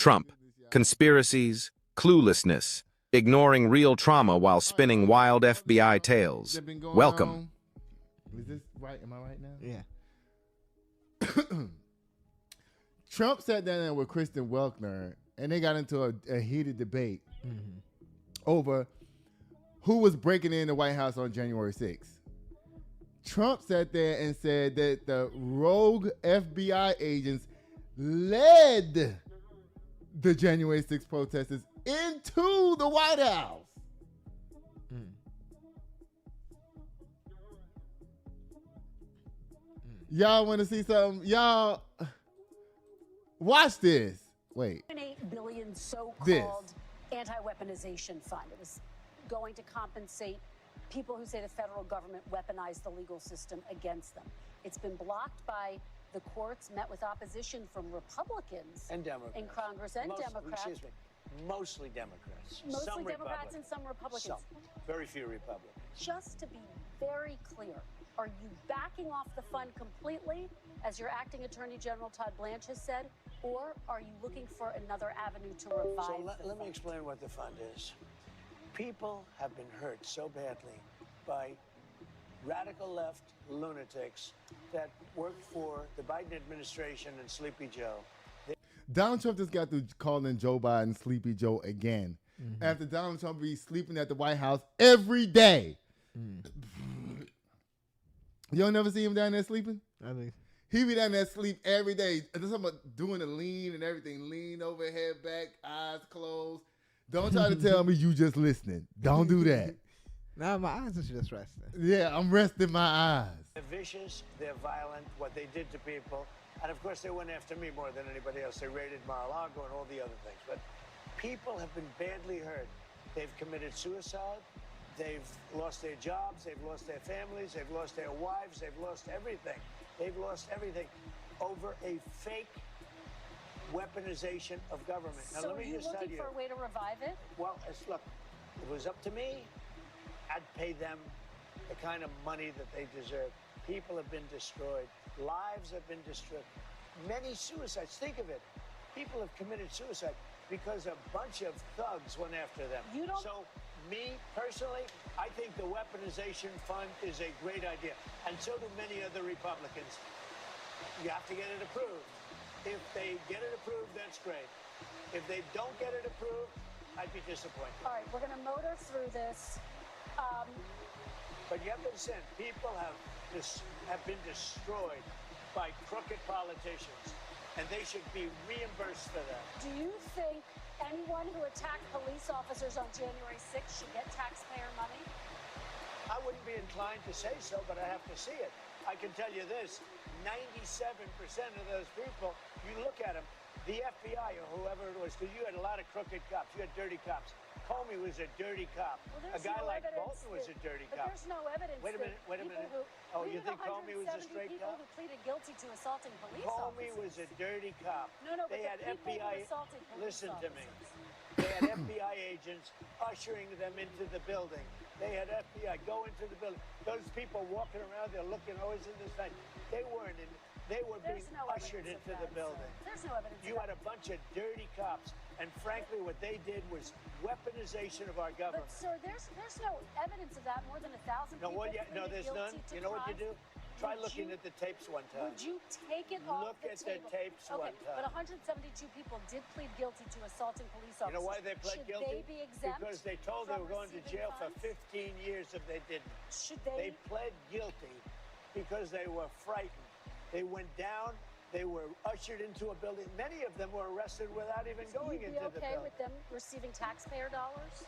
Trump, conspiracies, cluelessness, ignoring real trauma while spinning wild FBI tales. Welcome. Is this right? Am I right now? Yeah. Trump sat down there with Kristen Welker, and they got into a heated debate over who was breaking in the White House on January 6th. Trump sat there and said that the rogue FBI agents led the January 6th protesters into the White House. Y'all want to see something? Y'all watch this. Wait. $8 billion so-called anti-weaponization fund. It was going to compensate people who say the federal government weaponized the legal system against them. It's been blocked by the courts, met with opposition from Republicans and Democrats in Congress and Democrats. Excuse me, mostly Democrats. Mostly some Democrats and some Republicans. Some, very few Republicans. Just to be very clear, are you backing off the fund completely, as your acting Attorney General Todd Blanche has said, or are you looking for another avenue to revive So let me explain what the fund is. People have been hurt so badly by radical left lunatics that worked for the Biden administration and Sleepy Joe. Donald Trump just got through calling Joe Biden Sleepy Joe again. After Donald Trump be sleeping at the White House every day. You don't never see him down there sleeping? I think He be down there sleep every day. There's something about doing the lean and everything. Lean over, head back, eyes closed. Don't try to tell me you just listening. Don't do that. now my eyes are just resting. Yeah, I'm resting my eyes. They're vicious, they're violent, what they did to people. And of course, they went after me more than anybody else. They raided Mar-a-Lago and all the other things. But people have been badly hurt. They've committed suicide. They've lost their jobs. They've lost their families. They've lost their wives. They've lost everything. They've lost everything over a fake weaponization of government. Now, So let are me you just tell looking you. for a way to revive it? Well, look, if it was up to me, I'd pay them the kind of money that they deserve. People have been destroyed. Lives have been destroyed. Many suicides. Think of it. People have committed suicide because a bunch of thugs went after them. You don't- So, me, personally, I think the weaponization fund is a great idea. And so do many other Republicans. You have to get it approved. If they get it approved, that's great. If they don't get it approved, I'd be disappointed. All right, we're going to motor through this. But you have to understand, people have been destroyed by crooked politicians, and they should be reimbursed for that. Do you think anyone who attacked police officers on January 6th should get taxpayer money? I wouldn't be inclined to say so, but I have to see it. I can tell you this, 97% of those people, you look at them, the FBI or whoever it was, because you had a lot of crooked cops, you had dirty cops. Comey was a dirty cop. Well, A guy like Bolton was a dirty but cop. there's no evidence. Wait a minute, wait a that minute. people Oh, you think Comey was a straight people cop? who pleaded guilty to assaulting police Comey was officers. a dirty cop. No, but They the had people who FBI. assaulted police Listen to me. officers. They had FBI agents ushering them into the building. They had FBI go into the building. Those people walking around, they're looking always in this thing. They weren't in. They were being There's no ushered evidence into of the that, building. sir. There's no evidence You of had that. a bunch of dirty cops, and frankly, what they did was weaponization of our government. But sir, there's no evidence of that. More than 1,000 No, people well, yeah, no, pleaded there's none. guilty to You know what you do? crimes. Try Would looking you- at the tapes one time. Would you take it off Look the at the table? tapes okay, one but time. 172 people did plead guilty to assaulting police officers. You know why they pled Should guilty? They be exempt Because they told they from were going to receiving jail for funds? 15 years if they didn't. Should They they? pled guilty because they were frightened. They went down. They were ushered into a building. Many of them were arrested without even going You'd into be the okay building. with them receiving taxpayer dollars?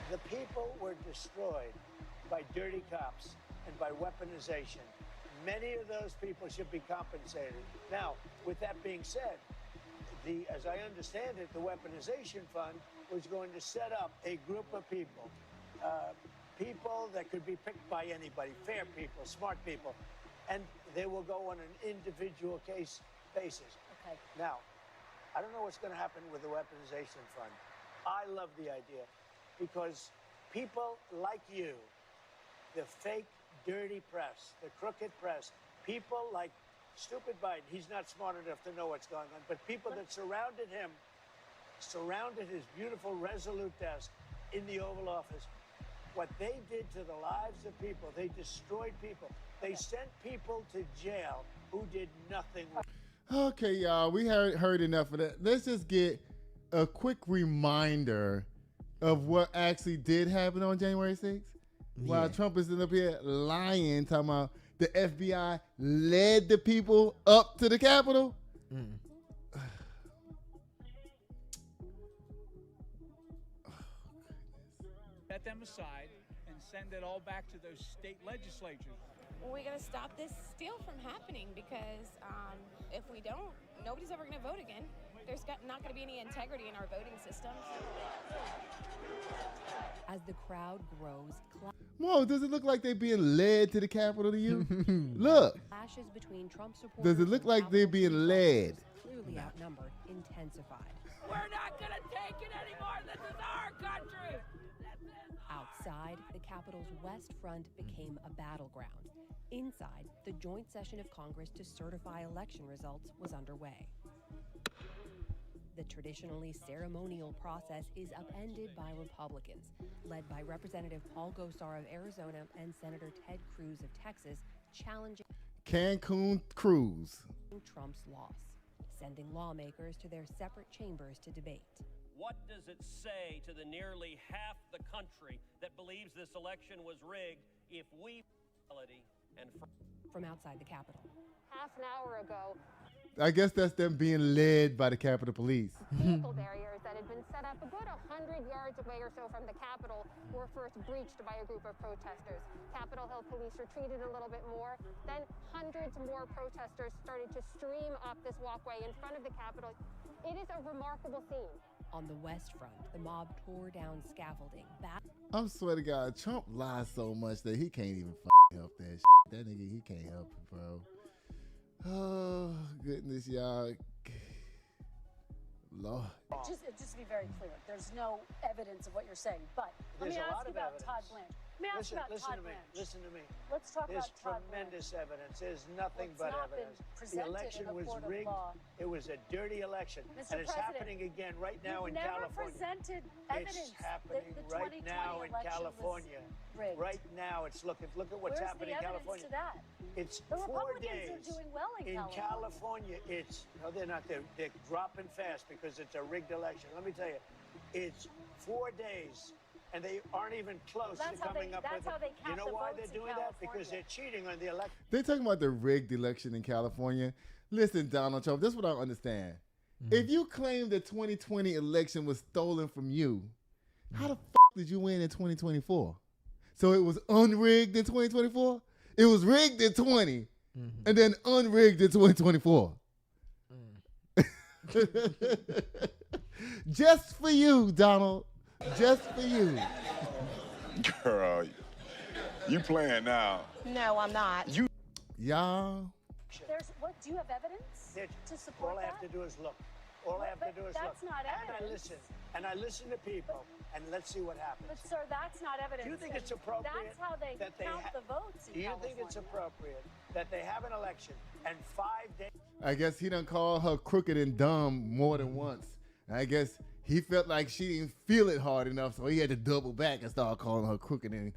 The people were destroyed by dirty cops and by weaponization. Many of those people should be compensated. Now, with that being said, as I understand it, the weaponization fund was going to set up a group of people, people that could be picked by anybody, fair people, smart people, and they will go on an individual case basis. Okay. Now, I don't know what's going to happen with the weaponization fund. I love the idea because people like you, the fake, dirty press, the crooked press, people like Stupid Biden. He's not smart enough to know what's going on. But people that surrounded him, surrounded his beautiful, resolute desk in the Oval Office, what they did to the lives of people, they destroyed people. They sent people to jail who did nothing wrong. Okay, y'all, we heard enough of that. Let's just get a quick reminder of what actually did happen on January 6th. While Trump is sitting up here lying, talking about the FBI led the people up to the Capitol. Set them aside and send it all back to those state legislatures. We're going to stop this steal from happening because if we don't, nobody's ever going to vote again. There's not going to be any integrity in our voting systems. As the crowd grows, Whoa, does it look like they're being led to the Capitol to you? Look. clashes between Trump supporters Does it look like they're being led? clearly outnumbered intensified. We're not going to take it anymore. This is our country. Outside, the Capitol's West Front became a battleground. Inside, the joint session of Congress to certify election results was underway. The traditionally ceremonial process is upended by Republicans, led by Representative Paul Gosar of Arizona and Senator Ted Cruz of Texas, challenging Cancun Cruz. Trump's loss, sending lawmakers to their separate chambers to debate. What does it say to the nearly half the country that believes this election was rigged if we and From outside the Capitol. Half an hour ago, I guess that's them being led by the Capitol Police. vehicle barriers that had been set up a good 100 yards away or so from the Capitol were first breached by a group of protesters. Capitol Hill police retreated a little bit more. Then hundreds more protesters started to stream up this walkway in front of the Capitol. It is a remarkable scene. On the West Front, the mob tore down scaffolding. I swear to God, Trump lies so much that he can't even help that shit. That nigga, he can't help it, bro. Oh, goodness, y'all. Lord. Just to be very clear, there's no evidence of what you're saying, but let me ask you about Todd Blanche. Let me ask you about Todd Blanche. Listen to me. Let's talk There's about Todd tremendous Blanche. evidence. There's nothing Well, but it's not been evidence. The presented election in a was court of rigged. law. It was a dirty election. Mr. And it's President, happening again right now in You've never California. presented evidence It's happening that the right 2020 now in election California. was rigged. Right now, it's look at what's Where's happening the in evidence California. to that? It's The 4 Republicans days. are doing well in California. It's no, they're not. They're dropping fast because it's a rigged election. Let me tell you, it's 4 days, and they aren't even close to coming up with it. You know why they're doing that? Because they're cheating on the election. They talking about the rigged election in California. Listen, Donald Trump, this is what I don't understand. If you claim the 2020 election was stolen from you, how the did you win in 2024? So it was unrigged in 2024? It was rigged in 20, and then unrigged in 2024. Just for you, Donald. Just for you. Girl, you playing now. No, I'm not. Y'all. What, do you have evidence to support All I have to do is look. All I have to do is look. That's not evidence. And I listen to people, and let's see what happens. But sir, that's not evidence. Do you think it's appropriate? That's how they count the votes in Do you California. think it's appropriate that they have an election and 5 days? I guess he done called her crooked and dumb more than once. I guess he felt like she didn't feel it hard enough, so he had to double back and start calling her crooked and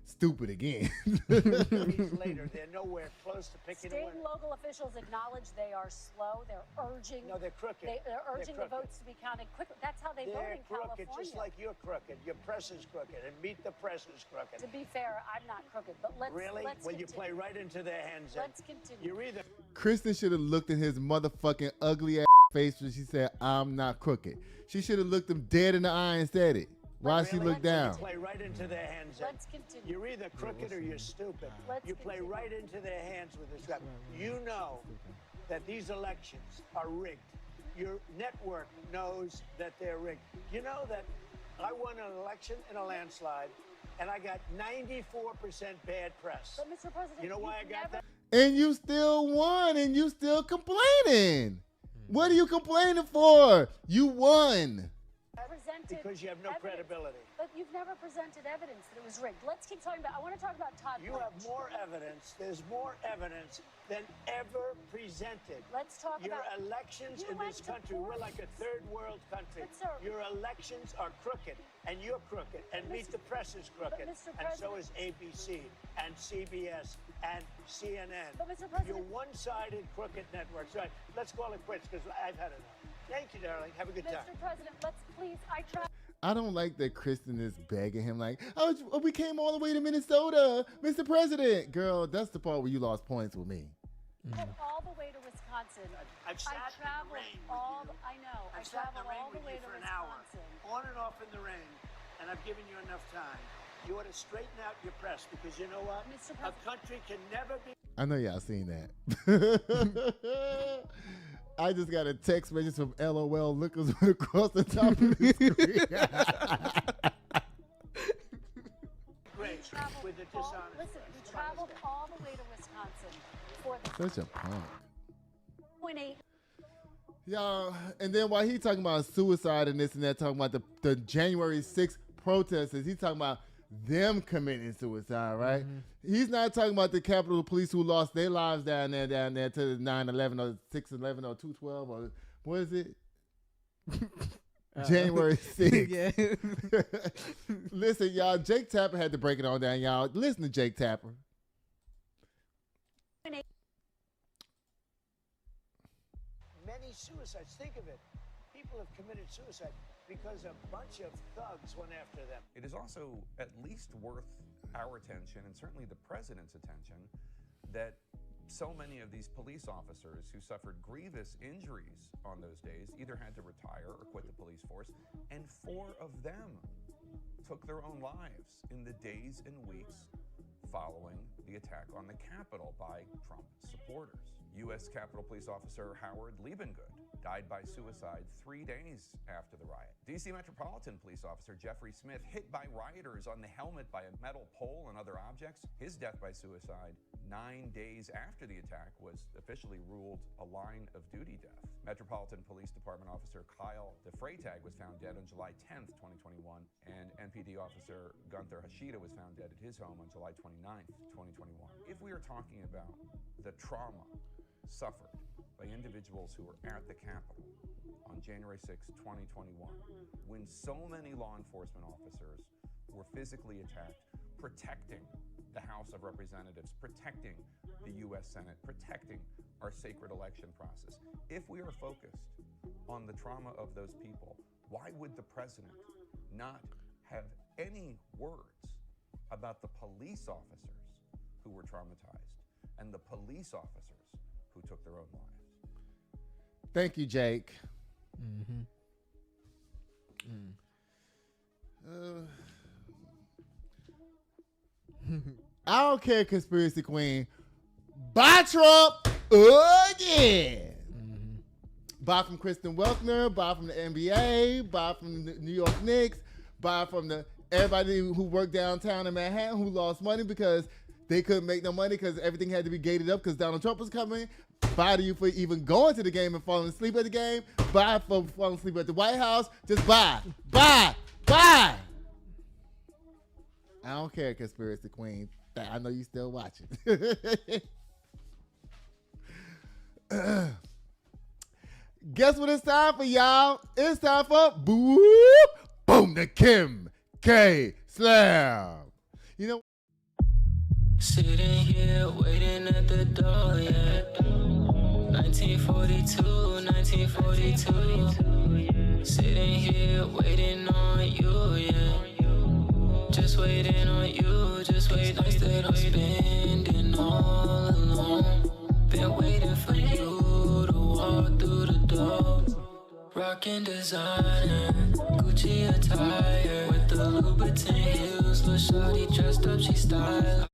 stupid again. Days later, they're nowhere close to picking a State winner. and local officials acknowledge they are slow. They're urging. No, they're crooked. They're urging the crooked. votes to be counted quickly. That's how they vote They're in crooked, California. just like you're crooked. Your press is crooked, and Meet the Press is crooked. To be fair, I'm not crooked, but let's Really? let's Well, you continue. play right into their hands. then. Let's continue. You're either Kristen should have looked in his motherfucking ugly ass face when she said, "I'm not crooked." She should have looked him dead in the eye and said it. Why she Really? looked down? You play right into their hands. then. Let's continue. You're either crooked or you're stupid. Let's You play continue. right into their hands with this crap. You know that these elections are rigged. Your network knows that they're rigged. You know that I won an election in a landslide, and I got 94% bad press. But Mr. President, You know why I you've got never- that? And you still won, and you still complaining. What are you complaining for? You won. presented because you have no credibility. But you've never presented evidence that it was rigged. Let's keep talking about, I want to talk about Todd You have more evidence. There's more evidence than ever presented. Let's talk Your about... elections You in this went to country, we're like a third world country. But, sir, Your elections are crooked, and you're crooked, and Meet the Press is crooked, and so is ABC, and CBS, and CNN. But, Mr. President... You're one-sided crooked networks. Right, let's call it quits, because I've had enough. Thank you, darling. Have a good time. Mr. President, let's please, I don't like that Kristen is begging him like, oh, we came all the way to Minnesota, Mr. President. Girl, that's the part where you lost points with me. all the way to Wisconsin. I've sat I traveled in the rain all. with you. I know. I've I sat in the traveled rain all the with way you to for an hour, Wisconsin. on and off in the rain, and I've given you enough time. You ought to straighten out your press, because you know what? Mr. A country can never be... I know y'all seen that. I just got a text message from LOL Lookers across the top of the screen. Great. With the dishonest. Listen, we traveled all the way to Wisconsin for the Such a punk. 0.8. Y'all, and then while he talking about suicide and this and that, talking about the January 6th protesters, he's talking about them committing suicide, right? Mm-hmm. He's not talking about the Capitol Police who lost their lives down there to the 9/11 or 6/11 or 2/12 or what is it? January 6th. Yeah. Listen, y'all, Jake Tapper had to break it all down, y'all. Listen to Jake Tapper. Many suicides. Think of it. People have committed suicide because a bunch of thugs went after them. It is also at least worth our attention, and certainly the president's attention, that so many of these police officers who suffered grievous injuries on those days either had to retire or quit the police force, and 4 of them took their own lives in the days and weeks following the attack on the Capitol by Trump supporters. U.S. Capitol Police Officer Howard Liebengood died by suicide 3 days after the riot. D.C. Metropolitan Police Officer Jeffrey Smith hit by rioters on the helmet by a metal pole and other objects. His death by suicide 9 days after the attack was officially ruled a line of duty death. Metropolitan Police Department Officer Kyle DeFreytag was found dead on July 10th, 2021, and NPD Officer Gunther Hashida was found dead at his home on July 29th, 2021. If we are talking about the trauma suffered by individuals who were at the Capitol on January 6, 2021, when so many law enforcement officers were physically attacked, protecting the House of Representatives, protecting the U.S. Senate, protecting our sacred election process. If we are focused on the trauma of those people, why would the president not have any words about the police officers who were traumatized and the police officers who took their own lives? Thank you, Jake. Mm-hmm. I don't care, conspiracy queen. Buy Trump again. Mm-hmm. Buy from Kristen Welkner. Buy from the NBA. Buy from the New York Knicks. Buy from everybody who worked downtown in Manhattan who lost money because they couldn't make no money because everything had to be gated up because Donald Trump was coming. Buy to you for even going to the game and falling asleep at the game. Buy for falling asleep at the White House. Just buy. Buy. Buy. I don't care, conspiracy queen. I know you still watching. Guess what it's time for, y'all? It's time for Boop Boom the Kim K Slam. You know, sitting here waiting at the door, yeah. 1942. Sitting here waiting on you, yeah. Just waiting on you, just waiting that I'm spending all alone. Been waiting for you to walk through the door. Rockin' designer, Gucci attire with the Louboutin heels. Little shawty dressed up, she style.